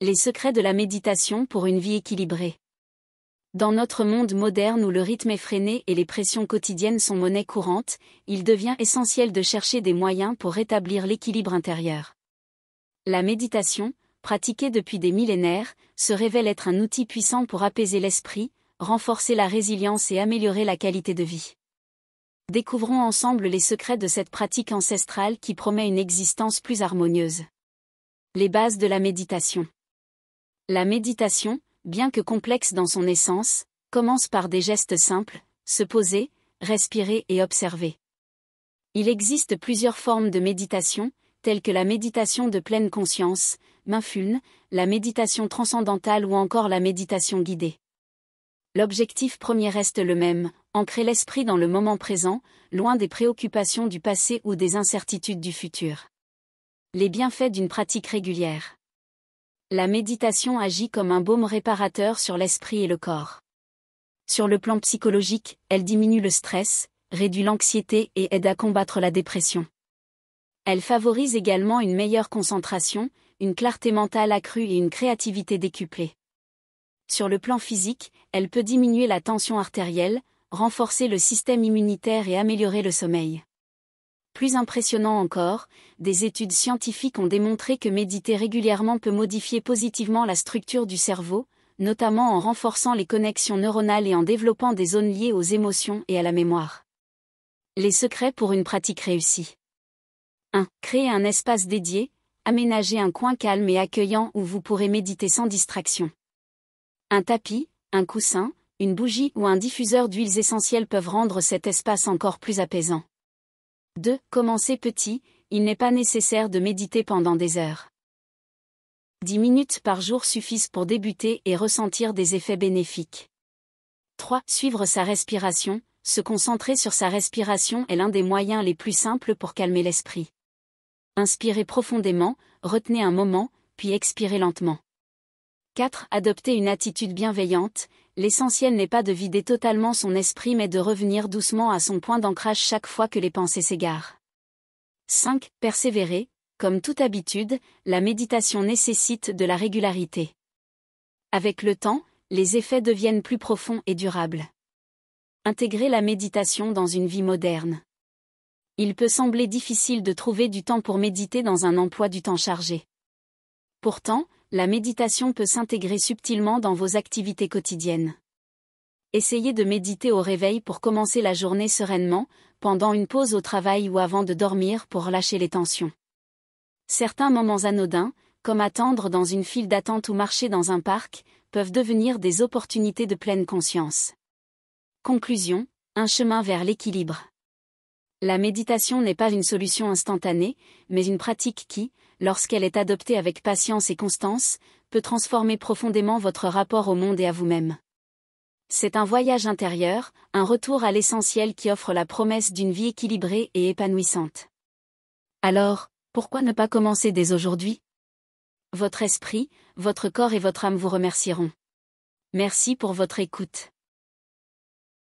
Les secrets de la méditation pour une vie équilibrée. Dans notre monde moderne où le rythme effréné et les pressions quotidiennes sont monnaie courante, il devient essentiel de chercher des moyens pour rétablir l'équilibre intérieur. La méditation, pratiquée depuis des millénaires, se révèle être un outil puissant pour apaiser l'esprit, renforcer la résilience et améliorer la qualité de vie. Découvrons ensemble les secrets de cette pratique ancestrale qui promet une existence plus harmonieuse. Les bases de la méditation. La méditation, bien que complexe dans son essence, commence par des gestes simples, se poser, respirer et observer. Il existe plusieurs formes de méditation, telles que la méditation de pleine conscience, mindfulness, la méditation transcendantale ou encore la méditation guidée. L'objectif premier reste le même, ancrer l'esprit dans le moment présent, loin des préoccupations du passé ou des incertitudes du futur. Les bienfaits d'une pratique régulière. La méditation agit comme un baume réparateur sur l'esprit et le corps. Sur le plan psychologique, elle diminue le stress, réduit l'anxiété et aide à combattre la dépression. Elle favorise également une meilleure concentration, une clarté mentale accrue et une créativité décuplée. Sur le plan physique, elle peut diminuer la tension artérielle, renforcer le système immunitaire et améliorer le sommeil. Plus impressionnant encore, des études scientifiques ont démontré que méditer régulièrement peut modifier positivement la structure du cerveau, notamment en renforçant les connexions neuronales et en développant des zones liées aux émotions et à la mémoire. Les secrets pour une pratique réussie. 1. Créer un espace dédié, aménager un coin calme et accueillant où vous pourrez méditer sans distraction. Un tapis, un coussin, une bougie ou un diffuseur d'huiles essentielles peuvent rendre cet espace encore plus apaisant. 2. Commencez petit, il n'est pas nécessaire de méditer pendant des heures. 10 minutes par jour suffisent pour débuter et ressentir des effets bénéfiques. 3. Suivre sa respiration, se concentrer sur sa respiration est l'un des moyens les plus simples pour calmer l'esprit. Inspirez profondément, retenez un moment, puis expirez lentement. 4. Adopter une attitude bienveillante, l'essentiel n'est pas de vider totalement son esprit mais de revenir doucement à son point d'ancrage chaque fois que les pensées s'égarent. 5. Persévérer, comme toute habitude, la méditation nécessite de la régularité. Avec le temps, les effets deviennent plus profonds et durables. Intégrer la méditation dans une vie moderne. Il peut sembler difficile de trouver du temps pour méditer dans un emploi du temps chargé. Pourtant, la méditation peut s'intégrer subtilement dans vos activités quotidiennes. Essayez de méditer au réveil pour commencer la journée sereinement, pendant une pause au travail ou avant de dormir pour relâcher les tensions. Certains moments anodins, comme attendre dans une file d'attente ou marcher dans un parc, peuvent devenir des opportunités de pleine conscience. Conclusion, un chemin vers l'équilibre. La méditation n'est pas une solution instantanée, mais une pratique qui, lorsqu'elle est adoptée avec patience et constance, peut transformer profondément votre rapport au monde et à vous-même. C'est un voyage intérieur, un retour à l'essentiel qui offre la promesse d'une vie équilibrée et épanouissante. Alors, pourquoi ne pas commencer dès aujourd'hui ? Votre esprit, votre corps et votre âme vous remercieront. Merci pour votre écoute.